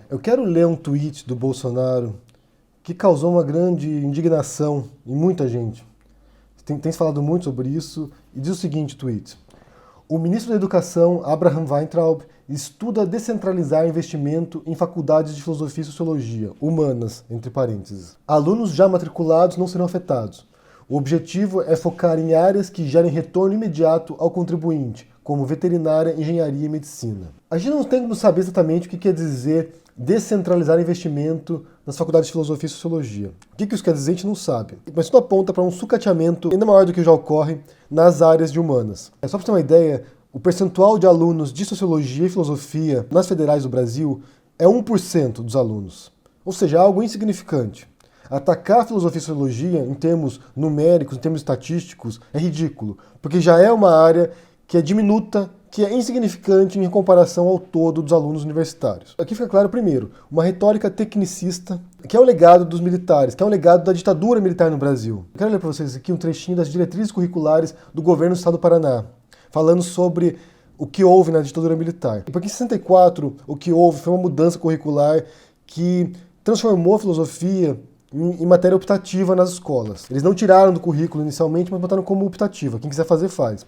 Eu quero ler um tweet do Bolsonaro que causou uma grande indignação em muita gente. Tem se falado muito sobre isso e diz o seguinte tweet: o ministro da Educação, Abraham Weintraub, estuda descentralizar investimento em faculdades de filosofia e sociologia, humanas, entre parênteses. Alunos já matriculados não serão afetados. O objetivo é focar em áreas que gerem retorno imediato ao contribuinte, como veterinária, engenharia e medicina. A gente não tem como saber exatamente o que quer dizer descentralizar investimento nas faculdades de filosofia e sociologia. O que isso quer dizer, a gente não sabe. Mas isso aponta para um sucateamento ainda maior do que já ocorre nas áreas de humanas. É só para ter uma ideia, o percentual de alunos de sociologia e filosofia nas federais do Brasil é 1% dos alunos. Ou seja, algo insignificante. Atacar a filosofia e sociologia em termos numéricos, em termos estatísticos, é ridículo, porque já é uma área que é diminuta, que é insignificante em comparação ao todo dos alunos universitários. Aqui fica claro, primeiro, uma retórica tecnicista, que é o legado dos militares, que é o legado da ditadura militar no Brasil. Eu quero ler para vocês aqui um trechinho das diretrizes curriculares do governo do estado do Paraná, falando sobre o que houve na ditadura militar. Porque em 64, o que houve foi uma mudança curricular que transformou a filosofia em matéria optativa nas escolas. Eles não tiraram do currículo inicialmente, mas botaram como optativa. Quem quiser fazer, faz.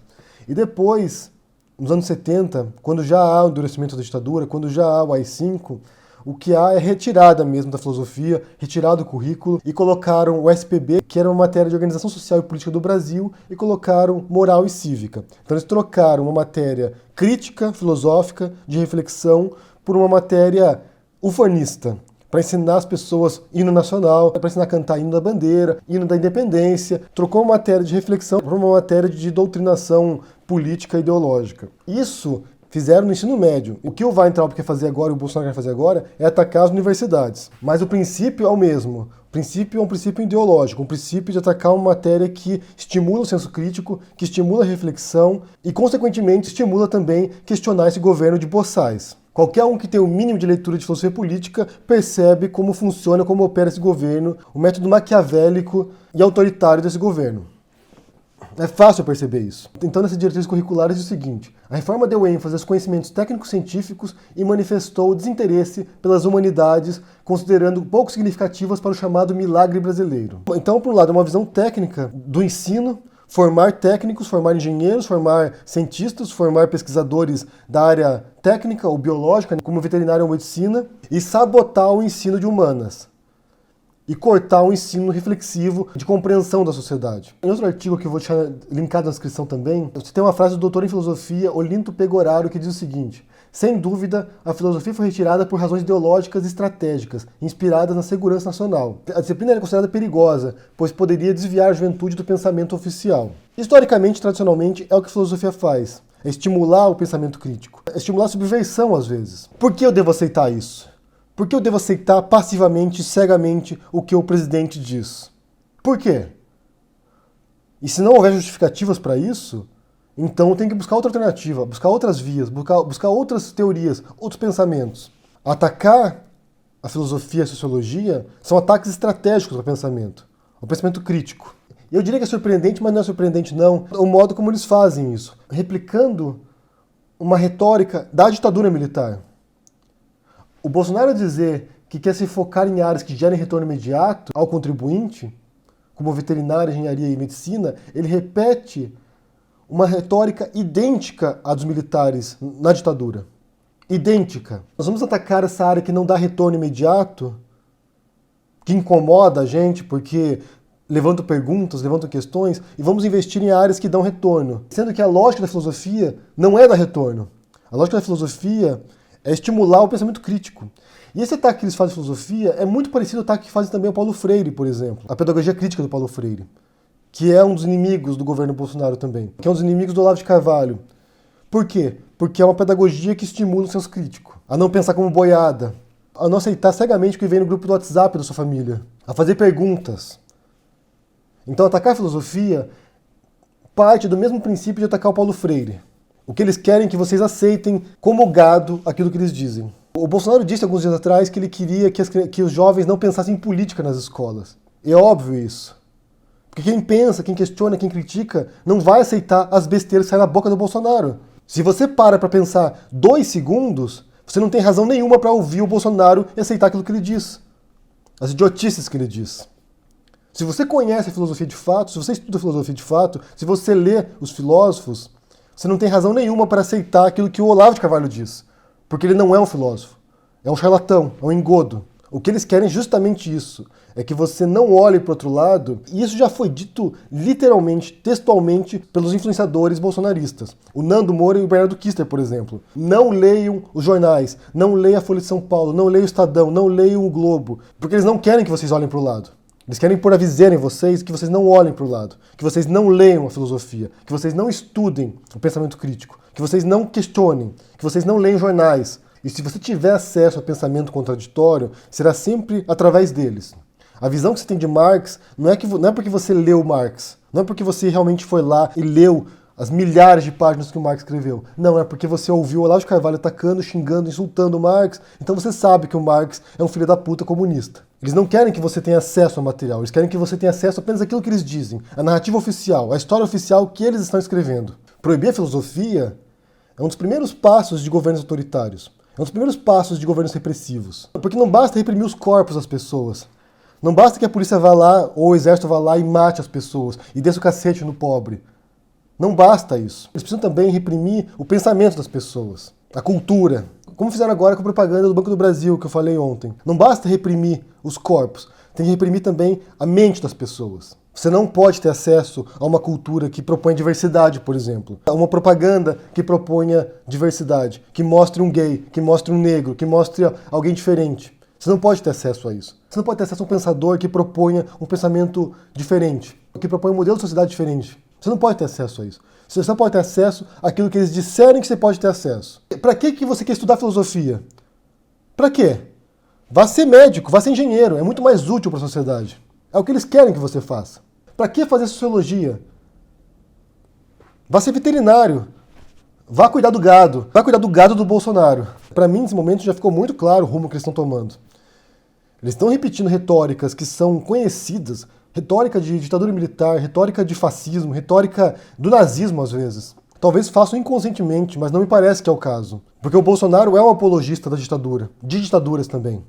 E depois, nos anos 70, quando já há o endurecimento da ditadura, quando já há o AI-5, o que há é retirada mesmo da filosofia, retirado do currículo, e colocaram o SPB, que era uma matéria de organização social e política do Brasil, e colocaram moral e cívica. Então eles trocaram uma matéria crítica, filosófica, de reflexão, por uma matéria ufanista, para ensinar as pessoas hino nacional, para ensinar a cantar hino da bandeira, hino da independência, trocou uma matéria de reflexão por uma matéria de doutrinação política e ideológica. Isso fizeram no ensino médio. O que o Weintraub quer fazer agora, e o Bolsonaro quer fazer agora, é atacar as universidades. Mas o princípio é o mesmo. O princípio é um princípio ideológico, um princípio de atacar uma matéria que estimula o senso crítico, que estimula a reflexão e, consequentemente, estimula também questionar esse governo de boçais. Qualquer um que tem o mínimo de leitura de filosofia política percebe como funciona, como opera esse governo, o método maquiavélico e autoritário desse governo. É fácil perceber isso. Então, nessas diretrizes curriculares é o seguinte: a reforma deu ênfase aos conhecimentos técnico-científicos e manifestou desinteresse pelas humanidades, considerando pouco significativas para o chamado milagre brasileiro. Então, por um lado, é uma visão técnica do ensino, formar técnicos, formar engenheiros, formar cientistas, formar pesquisadores da área técnica ou biológica, como veterinária ou medicina, e sabotar o ensino de humanas. E cortar o ensino reflexivo de compreensão da sociedade. Em outro artigo que eu vou deixar linkado na descrição também, você tem uma frase do doutor em filosofia, Olinto Pegoraro, que diz o seguinte: sem dúvida, a filosofia foi retirada por razões ideológicas e estratégicas, inspiradas na segurança nacional. A disciplina era considerada perigosa, pois poderia desviar a juventude do pensamento oficial. Historicamente, tradicionalmente, é o que a filosofia faz. É estimular o pensamento crítico. É estimular a subversão, às vezes. Por que eu devo aceitar isso? Por que eu devo aceitar passivamente, cegamente, o que o presidente diz? Por quê? E se não houver justificativas para isso, então tem que buscar outra alternativa, buscar outras vias, buscar outras teorias, outros pensamentos. Atacar a filosofia e a sociologia são ataques estratégicos ao pensamento crítico. Eu diria que é surpreendente, mas não é surpreendente não, o modo como eles fazem isso, replicando uma retórica da ditadura militar. O Bolsonaro dizer que quer se focar em áreas que gerem retorno imediato ao contribuinte, como veterinária, engenharia e medicina, ele repete uma retórica idêntica à dos militares na ditadura. Idêntica. Nós vamos atacar essa área que não dá retorno imediato, que incomoda a gente, porque levanta perguntas, levanta questões, e vamos investir em áreas que dão retorno. Sendo que a lógica da filosofia não é dar retorno. A lógica da filosofia é estimular o pensamento crítico. E esse ataque que eles fazem à filosofia é muito parecido ao ataque que fazem também ao Paulo Freire, por exemplo. A pedagogia crítica do Paulo Freire, que é um dos inimigos do governo Bolsonaro também, que é um dos inimigos do Olavo de Carvalho. Por quê? Porque é uma pedagogia que estimula o senso crítico, a não pensar como boiada, a não aceitar cegamente o que vem no grupo do WhatsApp da sua família, a fazer perguntas. Então atacar a filosofia parte do mesmo princípio de atacar o Paulo Freire. O que eles querem é que vocês aceitem como gado aquilo que eles dizem. O Bolsonaro disse alguns dias atrás que ele queria que os jovens não pensassem em política nas escolas. É óbvio isso. Porque quem pensa, quem questiona, quem critica, não vai aceitar as besteiras que saem da boca do Bolsonaro. Se você para pensar 2 segundos, Você não tem razão nenhuma para ouvir o Bolsonaro e aceitar aquilo que ele diz. As idiotices que ele diz. Se você conhece a filosofia de fato, se você estuda a filosofia de fato, se você lê os filósofos, você não tem razão nenhuma para aceitar aquilo que o Olavo de Carvalho diz. Porque ele não é um filósofo. É um charlatão, é um engodo. O que eles querem é justamente isso. É que você não olhe para o outro lado. E isso já foi dito literalmente, textualmente, pelos influenciadores bolsonaristas. O Nando Moura e o Bernardo Kister, por exemplo. Não leiam os jornais, não leiam a Folha de São Paulo, não leiam o Estadão, não leiam o Globo. Porque eles não querem que vocês olhem para o lado. Eles querem pôr a viseira em vocês que vocês não olhem para o lado. Que vocês não leiam a filosofia. Que vocês não estudem o pensamento crítico. Que vocês não questionem. Que vocês não leiam jornais. E se você tiver acesso a pensamento contraditório, será sempre através deles. A visão que você tem de Marx não é porque você leu Marx, não é porque você realmente foi lá e leu as milhares de páginas que o Marx escreveu. Não, é porque você ouviu o Olavo de Carvalho atacando, xingando, insultando o Marx, então você sabe que o Marx é um filho da puta comunista. Eles não querem que você tenha acesso ao material, eles querem que você tenha acesso apenas àquilo que eles dizem, a narrativa oficial, a história oficial que eles estão escrevendo. Proibir a filosofia é um dos primeiros passos de governos autoritários. É um dos primeiros passos de governos repressivos. Porque não basta reprimir os corpos das pessoas. Não basta que a polícia vá lá, ou o exército vá lá e mate as pessoas, e desça o cacete no pobre. Não basta isso. Eles precisam também reprimir o pensamento das pessoas, a cultura. Como fizeram agora com a propaganda do Banco do Brasil, que eu falei ontem. Não basta reprimir os corpos, tem que reprimir também a mente das pessoas. Você não pode ter acesso a uma cultura que propõe diversidade, por exemplo. A uma propaganda que proponha diversidade, que mostre um gay, que mostre um negro, que mostre alguém diferente. Você não pode ter acesso a isso. Você não pode ter acesso a um pensador que proponha um pensamento diferente, que propõe um modelo de sociedade diferente. Você não pode ter acesso a isso. Você só pode ter acesso àquilo que eles disserem que você pode ter acesso. Para que você quer estudar filosofia? Para quê? Vá ser médico, vá ser engenheiro. É muito mais útil para a sociedade. É o que eles querem que você faça. Para que fazer sociologia? Vá ser veterinário. Vá cuidar do gado. Vá cuidar do gado do Bolsonaro. Para mim, nesse momento, já ficou muito claro o rumo que eles estão tomando. Eles estão repetindo retóricas que são conhecidas. Retórica de ditadura militar, retórica de fascismo, retórica do nazismo, às vezes. Talvez façam inconscientemente, mas não me parece que é o caso. Porque o Bolsonaro é um apologista da ditadura. De ditaduras também.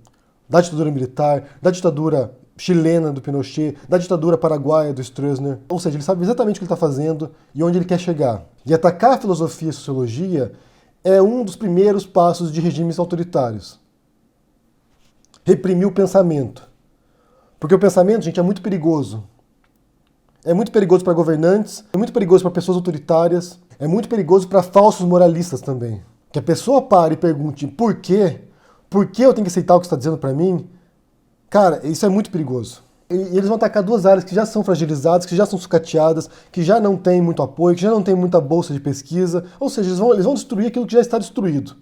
Da ditadura militar, da ditadura chilena do Pinochet, da ditadura paraguaia do Stroessner. Ou seja, ele sabe exatamente o que ele está fazendo e onde ele quer chegar. E atacar a filosofia e a sociologia é um dos primeiros passos de regimes autoritários. Reprimir o pensamento. Porque o pensamento, gente, é muito perigoso. É muito perigoso para governantes, é muito perigoso para pessoas autoritárias, é muito perigoso para falsos moralistas também. Que a pessoa pare e pergunte por quê? Por que eu tenho que aceitar o que você está dizendo para mim? Cara, isso é muito perigoso. E eles vão atacar duas áreas que já são fragilizadas, que já são sucateadas, que já não têm muito apoio, que já não têm muita bolsa de pesquisa. Ou seja, eles vão destruir aquilo que já está destruído,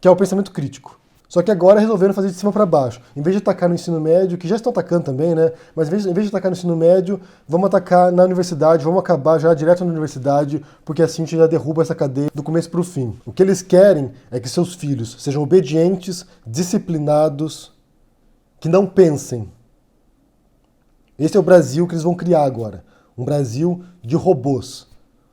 que é o pensamento crítico. Só que agora resolveram fazer de cima para baixo. Em vez de atacar no ensino médio, que já estão atacando também, né? Mas em vez de atacar no ensino médio, vamos atacar na universidade, vamos acabar já direto na universidade, porque assim a gente já derruba essa cadeia do começo para o fim. O que eles querem é que seus filhos sejam obedientes, disciplinados, que não pensem. Esse é o Brasil que eles vão criar agora. Um Brasil de robôs.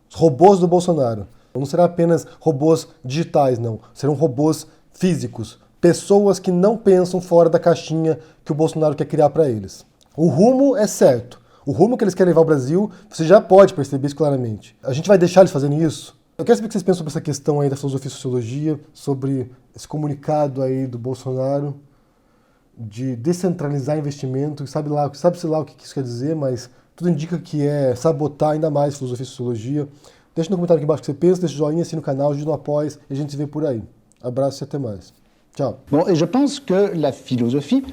Os robôs do Bolsonaro. Não serão apenas robôs digitais, não. Serão robôs físicos. Pessoas que não pensam fora da caixinha que o Bolsonaro quer criar para eles. O rumo é certo. O rumo que eles querem levar ao Brasil, você já pode perceber isso claramente. A gente vai deixar eles fazerem isso? Eu quero saber o que vocês pensam sobre essa questão aí da filosofia e sociologia, sobre esse comunicado aí do Bolsonaro de descentralizar investimento, sabe-se lá o que isso quer dizer, mas tudo indica que é sabotar ainda mais filosofia e sociologia. Deixa no comentário aqui embaixo o que você pensa, deixa o joinha, assina o canal, ajuda no apoio e a gente se vê por aí. Abraço e até mais. Ciao. Bon, et je pense que la philosophie,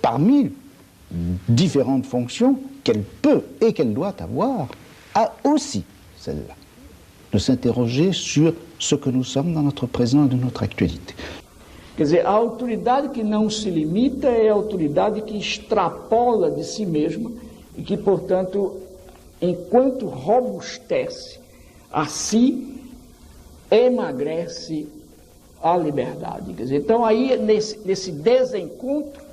parmi différentes fonctions qu'elle peut et qu'elle doit avoir, a aussi celle-là, de s'interroger sur ce que nous sommes dans notre présent et de notre actualité. Quer dizer, a autoridade que não se limita é a autoridade que extrapola de si mesma e que, portanto, enquanto robustece a si, emagrece a liberdade. Quer dizer, então aí, nesse desencontro,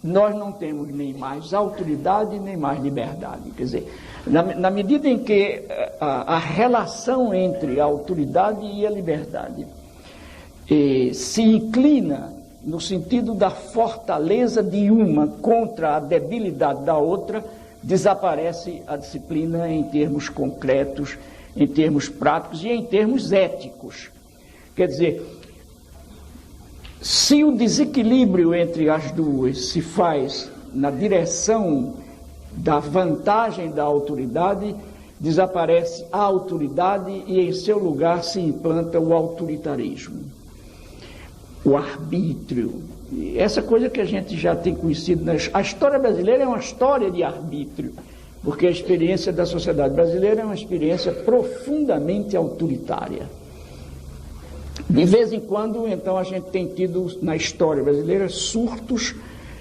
nós não temos nem mais autoridade, nem mais liberdade. Quer dizer, na medida em que a relação entre a autoridade e a liberdade se inclina no sentido da fortaleza de uma contra a debilidade da outra, desaparece a disciplina em termos concretos, em termos práticos e em termos éticos. Quer dizer, se o desequilíbrio entre as duas se faz na direção da vantagem da autoridade, desaparece a autoridade e em seu lugar se implanta o autoritarismo, o arbítrio. Essa coisa que a gente já tem conhecido, a história brasileira é uma história de arbítrio, porque a experiência da sociedade brasileira é uma experiência profundamente autoritária. De vez em quando, então, a gente tem tido na história brasileira surtos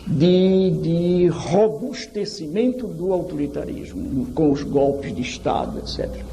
de robustecimento do autoritarismo, com os golpes de Estado, etc.